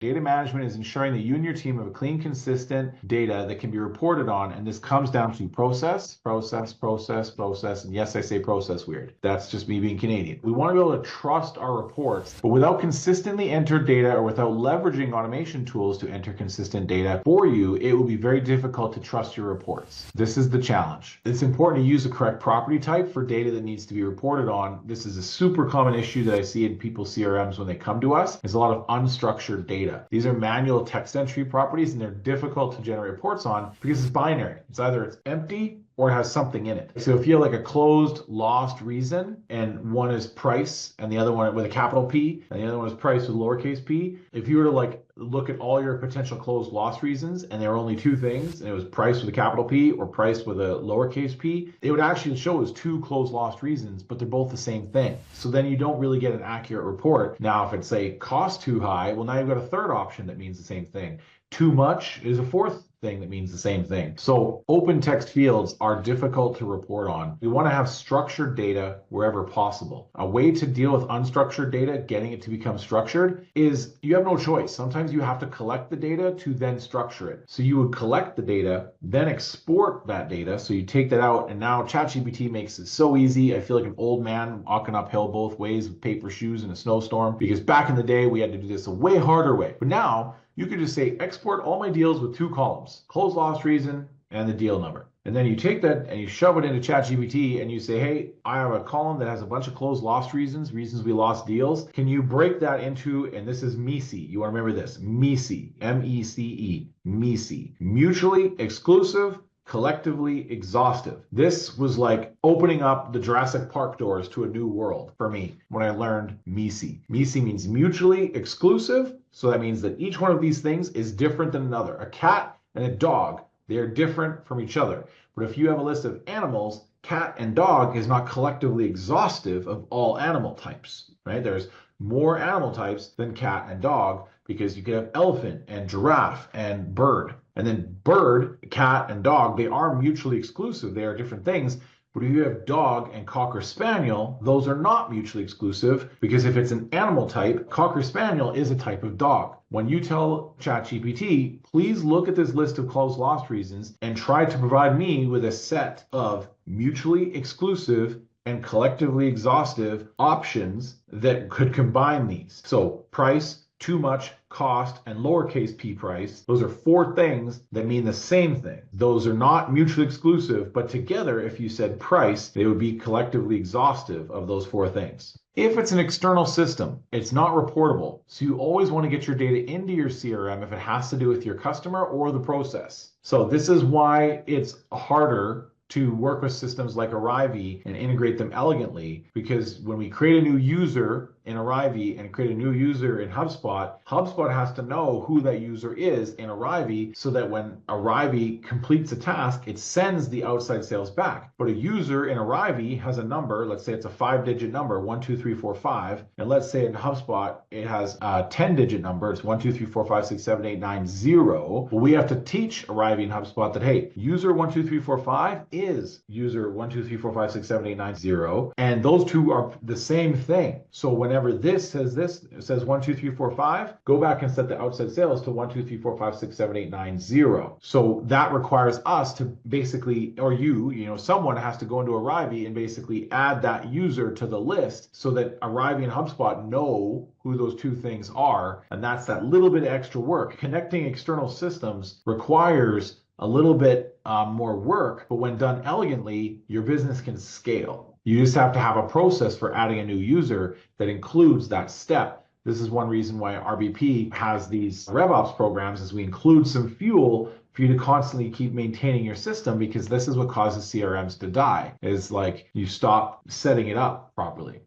Data management is ensuring that you and your team have a clean, consistent data that can be reported on. And this comes down to process, process, process, process. And yes, I say process weird. That's just me being Canadian. We want to be able to trust our reports, but without consistently entered data or without leveraging automation tools to enter consistent data for you, it will be very difficult to trust your reports. This is the challenge. It's important to use the correct property type for data that needs to be reported on. This is a super common issue that I see in people's CRMs when they come to us. There's a lot of unstructured data. These are manual text entry properties, and they're difficult to generate reports on because it's binary. It's either it's empty or it has something in it. So if you have like a closed lost reason, and one is price and the other one with a capital P and the other one is price with lowercase p, if you were to like look at all your potential closed loss reasons and there were only two things, and it was price with a capital P or price with a lowercase p, it would actually show as two closed loss reasons, but they're both the same thing. So then you don't really get an accurate report. Now, if it's say cost too high, well, now you've got a third option that means the same thing. Too much is a fourth thing that means the same thing. So open text fields are difficult to report on. We want to have structured data wherever possible. A way to deal with unstructured data, getting it to become structured, is you have no choice. Sometimes you have to collect the data to then structure it. So you would collect the data, then export that data. So you take that out, and now ChatGPT makes it so easy. I feel like an old man walking uphill both ways with paper shoes in a snowstorm, because back in the day we had to do this a way harder way. But now you could just say, export all my deals with two columns, close loss reason and the deal number. And then you take that and you shove it into ChatGPT and you say, hey, I have a column that has a bunch of closed loss reasons we lost deals. Can you break that into, and this is MECE. You want to remember this, MECE, M-E-C-E, MECE, mutually exclusive, collectively exhaustive. This was like opening up the Jurassic Park doors to a new world for me when I learned MECE. MECE means mutually exclusive. So that means that each one of these things is different than another. A cat and a dog, they are different from each other. But if you have a list of animals, cat and dog is not collectively exhaustive of all animal types, right? There's more animal types than cat and dog, because you could have elephant and giraffe and bird. And then bird, cat, and dog, they are mutually exclusive. They are different things. But if you have dog and cocker spaniel, those are not mutually exclusive, because if it's an animal type, cocker spaniel is a type of dog. When you tell ChatGPT, please look at this list of closed loss reasons and try to provide me with a set of mutually exclusive and collectively exhaustive options that could combine these. So price, too much, cost, and lowercase p price, those are four things that mean the same thing. Those are not mutually exclusive, but together, if you said price, they would be collectively exhaustive of those four things. If it's an external system, it's not reportable. So you always want to get your data into your CRM if it has to do with your customer or the process. So this is why it's harder to work with systems like Arrive and integrate them elegantly, because when we create a new user in Arrive and create a new user in HubSpot, HubSpot has to know who that user is in Arrive, so that when Arrive completes a task, it sends the outside sales back. But a user in Arrive has a number, let's say it's a 5-digit number, 1, 2, 3, 4, 5, and let's say in HubSpot it has a 10-digit number, it's 1, 2, 3, 4, 5, 6, 7, 8, 9, 0. Well, we have to teach Arrive in HubSpot that, hey, user 1, 2, 3, 4, 5 is user 1, 2, 3, 4, 5, 6, 7, 8, 9, 0, and those two are the same thing. So whenever this, it says 1, 2, 3, 4, 5, go back and set the outside sales to 1, 2, 3, 4, 5, 6, 7, 8, 9, 0. So that requires us to basically, or someone has to go into Arrive and basically add that user to the list, so that Arrive and HubSpot know who those two things are. And that's that little bit of extra work. Connecting external systems requires a little bit more work, but when done elegantly, your business can scale. You just have to have a process for adding a new user that includes that step. This is one reason why RBP has these RevOps programs, is we include some fuel for you to constantly keep maintaining your system, because this is what causes CRMs to die, is like you stop setting it up properly.